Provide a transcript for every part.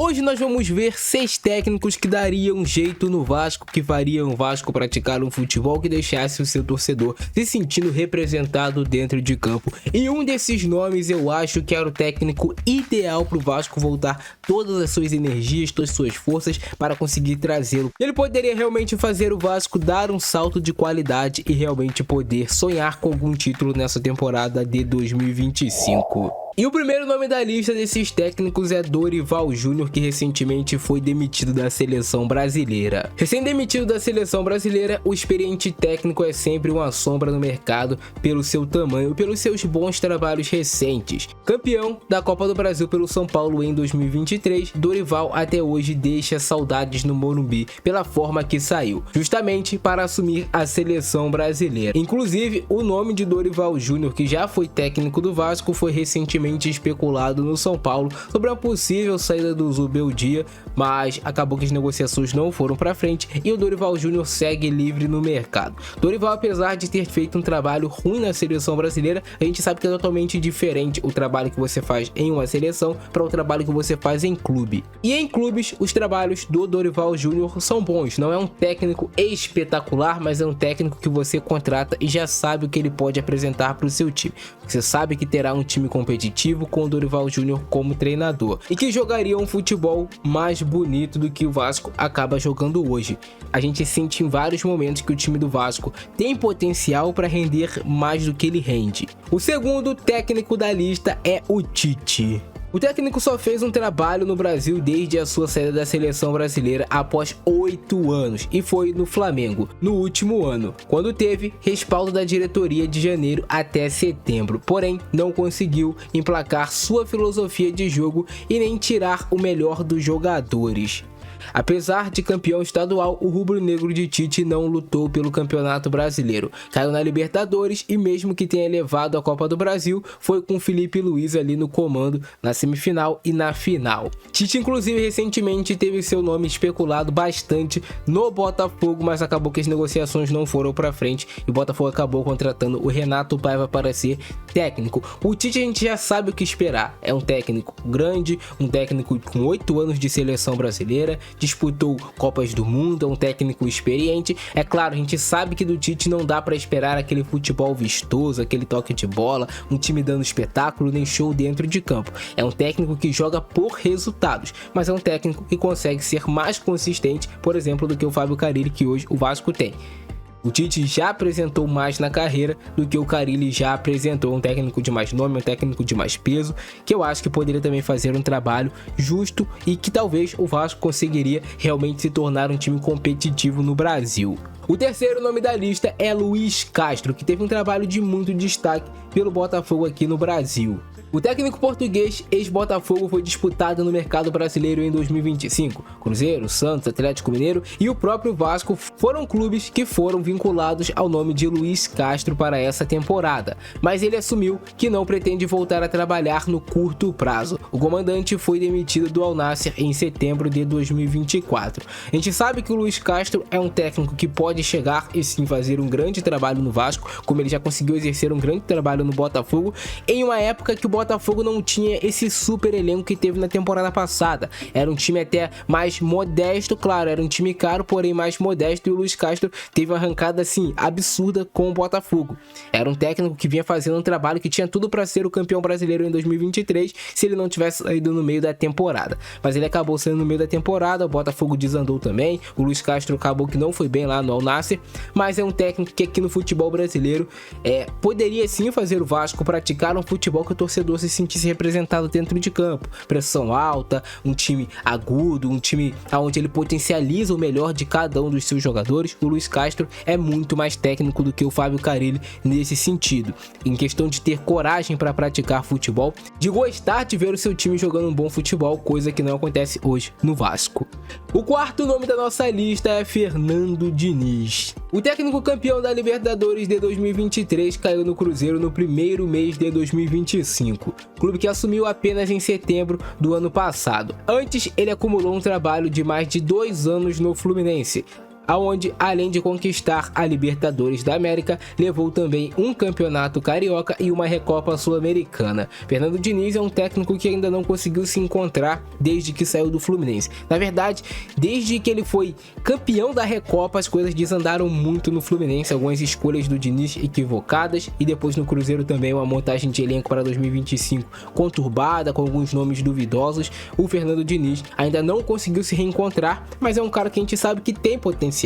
Hoje nós vamos ver 6 técnicos que dariam jeito no Vasco, que fariam o Vasco praticar um futebol que deixasse o seu torcedor se sentindo representado dentro de campo. E um desses nomes eu acho que era o técnico ideal para o Vasco voltar todas as suas energias, todas as suas forças para conseguir trazê-lo. Ele poderia realmente fazer o Vasco dar um salto de qualidade e realmente poder sonhar com algum título nessa temporada de 2025. E o primeiro nome da lista desses técnicos é Dorival Júnior, que recentemente foi demitido da seleção brasileira. Recém-demitido da seleção brasileira, o experiente técnico é sempre uma sombra no mercado pelo seu tamanho e pelos seus bons trabalhos recentes. Campeão da Copa do Brasil pelo São Paulo em 2023, Dorival até hoje deixa saudades no Morumbi pela forma que saiu, justamente para assumir a seleção brasileira. Inclusive, o nome de Dorival Júnior, que já foi técnico do Vasco, foi recentemente especulado no São Paulo sobre a possível saída do Zubeldia, mas acabou que as negociações não foram para frente e o Dorival Júnior segue livre no mercado. Dorival, apesar de ter feito um trabalho ruim na seleção brasileira, a gente sabe que é totalmente diferente o trabalho que você faz em uma seleção para o trabalho que você faz em clube. E em clubes, os trabalhos do Dorival Júnior são bons. Não é um técnico espetacular, mas é um técnico que você contrata e já sabe o que ele pode apresentar para o seu time. Você sabe que terá um time competitivo com o Dorival Júnior como treinador e que jogaria um futebol mais bonito do que o Vasco acaba jogando hoje. A gente sente em vários momentos que o time do Vasco tem potencial para render mais do que ele rende. O segundo técnico da lista é o Tite. O técnico só fez um trabalho no Brasil desde a sua saída da seleção brasileira após 8 anos e foi no Flamengo, no último ano, quando teve respaldo da diretoria de janeiro até setembro, porém não conseguiu emplacar sua filosofia de jogo e nem tirar o melhor dos jogadores. Apesar de campeão estadual, o rubro-negro de Tite não lutou pelo Campeonato Brasileiro. Caiu na Libertadores e mesmo que tenha levado a Copa do Brasil, foi com Felipe Luiz ali no comando na semifinal e na final. Tite inclusive recentemente teve seu nome especulado bastante no Botafogo, mas acabou que as negociações não foram para frente e o Botafogo acabou contratando o Renato Paiva para ser técnico. O Tite a gente já sabe o que esperar. É um técnico grande, um técnico com 8 anos de seleção brasileira, disputou Copas do Mundo, é um técnico experiente. É claro, a gente sabe que do Tite não dá para esperar aquele futebol vistoso, aquele toque de bola, um time dando espetáculo, nem show dentro de campo. É um técnico que joga por resultados, mas é um técnico que consegue ser mais consistente, por exemplo, do que o Fábio Carille, que hoje o Vasco tem. O Tite já apresentou mais na carreira do que o Carille já apresentou, um técnico de mais nome, um técnico de mais peso, que eu acho que poderia também fazer um trabalho justo e que talvez o Vasco conseguiria realmente se tornar um time competitivo no Brasil. O terceiro nome da lista é Luiz Castro, que teve um trabalho de muito destaque pelo Botafogo aqui no Brasil. O técnico português ex-Botafogo foi disputado no mercado brasileiro em 2025. Cruzeiro, Santos, Atlético Mineiro e o próprio Vasco foram clubes que foram vinculados ao nome de Luiz Castro para essa temporada, mas ele assumiu que não pretende voltar a trabalhar no curto prazo. O comandante foi demitido do Al Nassr em setembro de 2024. A gente sabe que o Luiz Castro é um técnico que pode chegar e sim fazer um grande trabalho no Vasco, como ele já conseguiu exercer um grande trabalho no Botafogo, em uma época que o Botafogo não tinha esse super elenco que teve na temporada passada. Era um time até mais modesto, claro, era um time caro, porém mais modesto, e o Luiz Castro teve uma arrancada assim absurda com o Botafogo. Era um técnico que vinha fazendo um trabalho que tinha tudo para ser o campeão brasileiro em 2023 se ele não tivesse saído no meio da temporada, mas ele acabou saindo no meio da temporada, o Botafogo desandou também, o Luiz Castro acabou que não foi bem lá no Al Nassr, mas é um técnico que aqui no futebol brasileiro poderia sim fazer o Vasco praticar um futebol que o torcedor se sentisse representado dentro de campo. Pressão alta, um time agudo, um time onde ele potencializa o melhor de cada um dos seus jogadores. O Luiz Castro é muito mais técnico do que o Fábio Carille nesse sentido, em questão de ter coragem para praticar futebol, de gostar de ver o seu time jogando um bom futebol, coisa que não acontece hoje no Vasco. O quarto nome da nossa lista é Fernando Diniz. O técnico campeão da Libertadores de 2023 caiu no Cruzeiro no primeiro mês de 2025, clube que assumiu apenas em setembro do ano passado. Antes, ele acumulou um trabalho de mais de 2 anos no Fluminense. aonde além de conquistar a Libertadores da América, levou também um campeonato carioca e uma Recopa Sul-Americana. Fernando Diniz é um técnico que ainda não conseguiu se encontrar desde que saiu do Fluminense. Na verdade, desde que ele foi campeão da Recopa, as coisas desandaram muito no Fluminense, algumas escolhas do Diniz equivocadas, e depois no Cruzeiro também uma montagem de elenco para 2025 conturbada, com alguns nomes duvidosos. O Fernando Diniz ainda não conseguiu se reencontrar, mas é um cara que a gente sabe que tem potencial.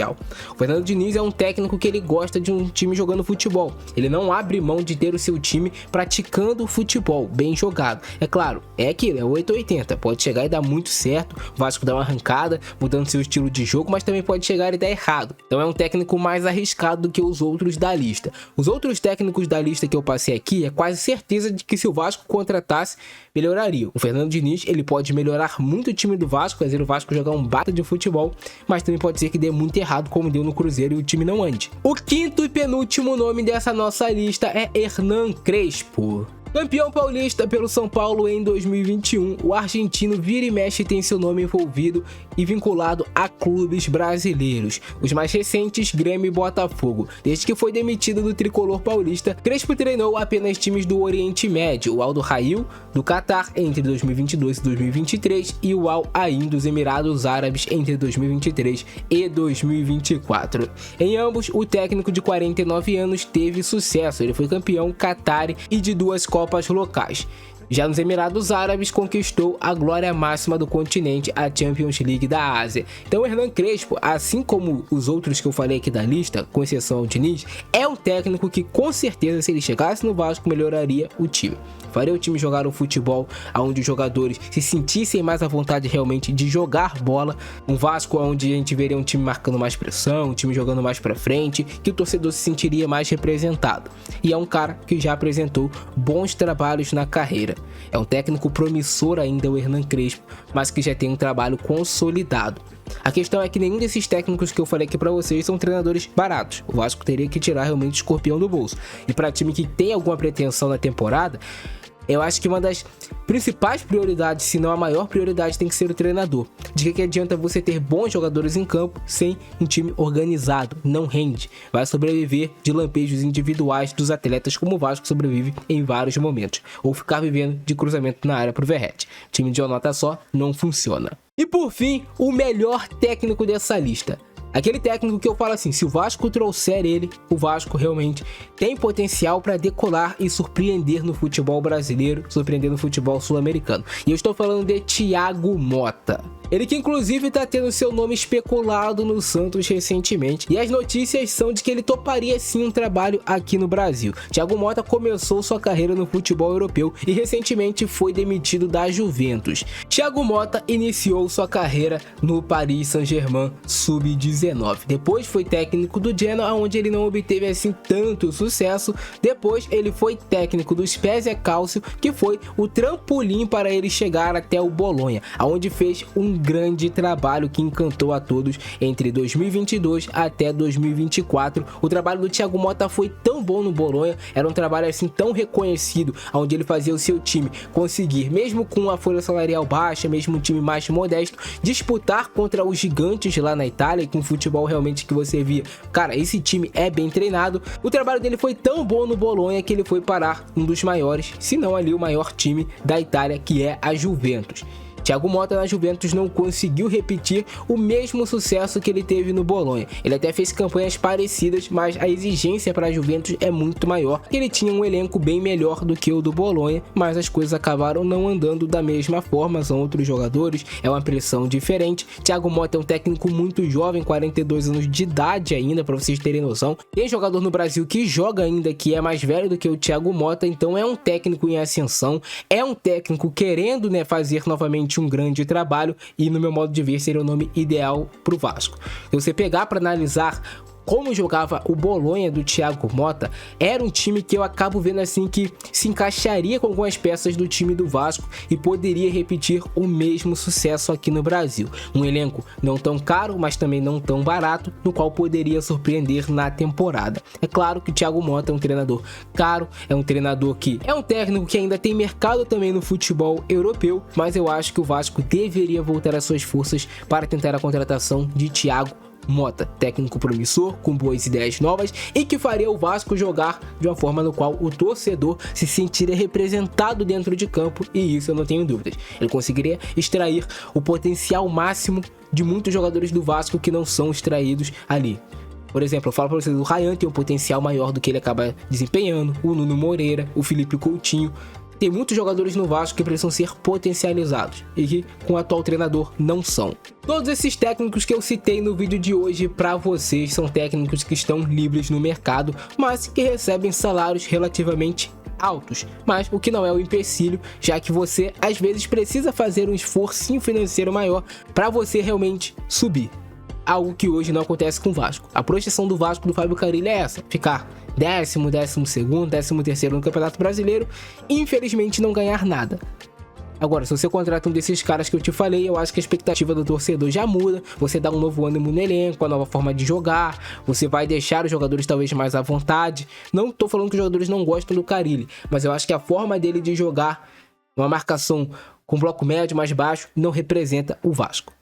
O Fernando Diniz é um técnico que ele gosta de um time jogando futebol. Ele não abre mão de ter o seu time praticando futebol, bem jogado. É claro, é aquilo, é 880, pode chegar e dar muito certo, o Vasco dá uma arrancada, mudando seu estilo de jogo, mas também pode chegar e dar errado. Então é um técnico mais arriscado do que os outros da lista. Os outros técnicos da lista que eu passei aqui, é quase certeza de que se o Vasco contratasse, melhoraria. O Fernando Diniz, ele pode melhorar muito o time do Vasco, fazer o Vasco jogar um bata de futebol, mas também pode ser que dê muito errado, como deu no Cruzeiro, e o time não ande. O quinto e penúltimo nome dessa nossa lista é Hernan Crespo. Campeão paulista pelo São Paulo em 2021, o argentino vira e mexe tem seu nome envolvido e vinculado a clubes brasileiros. Os mais recentes, Grêmio e Botafogo. Desde que foi demitido do tricolor paulista, Crespo treinou apenas times do Oriente Médio, o Al Duhail do Catar entre 2022 e 2023 e o Al Ain dos Emirados Árabes entre 2023 e 2024. Em ambos, o técnico de 49 anos teve sucesso, ele foi campeão qatari e de 2 Copas locais. Já nos Emirados Árabes, conquistou a glória máxima do continente, a Champions League da Ásia. Então, Hernan Crespo, assim como os outros que eu falei aqui da lista, com exceção ao Diniz, é um técnico que, com certeza, se ele chegasse no Vasco, melhoraria o time. Faria o time jogar um futebol onde os jogadores se sentissem mais à vontade realmente de jogar bola. Um Vasco onde a gente veria um time marcando mais pressão, um time jogando mais pra frente, que o torcedor se sentiria mais representado. E é um cara que já apresentou bons trabalhos na carreira. É um técnico promissor ainda, o Hernan Crespo, mas que já tem um trabalho consolidado. A questão é que nenhum desses técnicos que eu falei aqui pra vocês são treinadores baratos. O Vasco teria que tirar realmente o escorpião do bolso. E para time que tem alguma pretensão na temporada, eu acho que uma das principais prioridades, se não a maior prioridade, tem que ser o treinador. De que adianta você ter bons jogadores em campo sem um time organizado? Não rende. Vai sobreviver de lampejos individuais dos atletas, como o Vasco sobrevive em vários momentos. Ou ficar vivendo de cruzamento na área pro Verratti. Time de uma nota só não funciona. E por fim, o melhor técnico dessa lista. Aquele técnico que eu falo assim, se o Vasco trouxer ele, o Vasco realmente tem potencial para decolar e surpreender no futebol brasileiro, surpreender no futebol sul-americano. E eu estou falando de Thiago Motta. Ele que inclusive está tendo seu nome especulado no Santos recentemente. E as notícias são de que ele toparia sim um trabalho aqui no Brasil. Thiago Motta começou sua carreira no futebol europeu e recentemente foi demitido da Juventus. Thiago Motta iniciou sua carreira no Paris Saint-Germain Sub-19. Depois foi técnico do Genoa, onde ele não obteve assim tanto sucesso. Depois ele foi técnico do Spezia Calcio, que foi o trampolim para ele chegar até o Bolonha, onde fez um grande trabalho que encantou a todos entre 2022 até 2024. O trabalho do Thiago Motta foi tão bom no Bolonha, era um trabalho assim tão reconhecido, onde ele fazia o seu time conseguir, mesmo com a folha salarial baixa, mesmo um time mais modesto, disputar contra os gigantes lá na Itália, com futebol realmente que você via, cara, esse time é bem treinado. O trabalho dele foi tão bom no Bolonha que ele foi parar um dos maiores, se não ali o maior time da Itália, que é a Juventus. Thiago Motta na Juventus não conseguiu repetir o mesmo sucesso que ele teve no Bolonha. Ele até fez campanhas parecidas, mas a exigência para a Juventus é muito maior. Ele tinha um elenco bem melhor do que o do Bolonha, mas as coisas acabaram não andando da mesma forma, são outros jogadores, é uma pressão diferente. Thiago Motta é um técnico muito jovem, 42 anos de idade ainda, para vocês terem noção. Tem jogador no Brasil que joga ainda, que é mais velho do que o Thiago Motta, então é um técnico em ascensão, é um técnico querendo, fazer novamente um grande trabalho, e no meu modo de ver seria o nome ideal para o Vasco. Se você pegar para analisar como jogava o Bolonha do Thiago Motta, era um time que eu acabo vendo assim que se encaixaria com algumas peças do time do Vasco e poderia repetir o mesmo sucesso aqui no Brasil. Um elenco não tão caro, mas também não tão barato, no qual poderia surpreender na temporada. É claro que o Thiago Motta é um treinador caro, é um treinador que é um técnico que ainda tem mercado também no futebol europeu, mas eu acho que o Vasco deveria voltar às suas forças para tentar a contratação de Thiago Mota, técnico promissor, com boas ideias novas e que faria o Vasco jogar de uma forma no qual o torcedor se sentiria representado dentro de campo, e isso eu não tenho dúvidas. Ele conseguiria extrair o potencial máximo de muitos jogadores do Vasco que não são extraídos ali. Por exemplo, eu falo para vocês, o Ryan tem um potencial maior do que ele acaba desempenhando, o Nuno Moreira, o Felipe Coutinho. Tem muitos jogadores no Vasco que precisam ser potencializados e que com o atual treinador não são. Todos esses técnicos que eu citei no vídeo de hoje para vocês são técnicos que estão livres no mercado, mas que recebem salários relativamente altos, mas o que não é um empecilho, já que você às vezes precisa fazer um esforço financeiro maior para você realmente subir. Algo que hoje não acontece com o Vasco. A projeção do Vasco do Fábio Carille é essa: ficar 10º, 12º, 13º no Campeonato Brasileiro e infelizmente não ganhar nada. Agora, se você contrata um desses caras que eu te falei, eu acho que a expectativa do torcedor já muda, você dá um novo ânimo no elenco, uma nova forma de jogar, você vai deixar os jogadores talvez mais à vontade. Não tô falando que os jogadores não gostam do Carille, mas eu acho que a forma dele de jogar, uma marcação com bloco médio mais baixo, não representa o Vasco.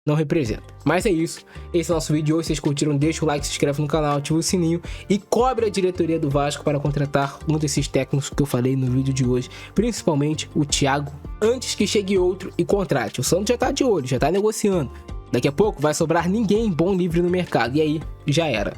Não representa. Mas é isso. Esse é o nosso vídeo de hoje. Se vocês curtiram, deixa o like, se inscreve no canal, ativa o sininho e cobre a diretoria do Vasco para contratar um desses técnicos que eu falei no vídeo de hoje, principalmente o Thiago, antes que chegue outro e contrate. O Santos já tá de olho, já tá negociando. Daqui a pouco vai sobrar ninguém bom livre no mercado e aí já era.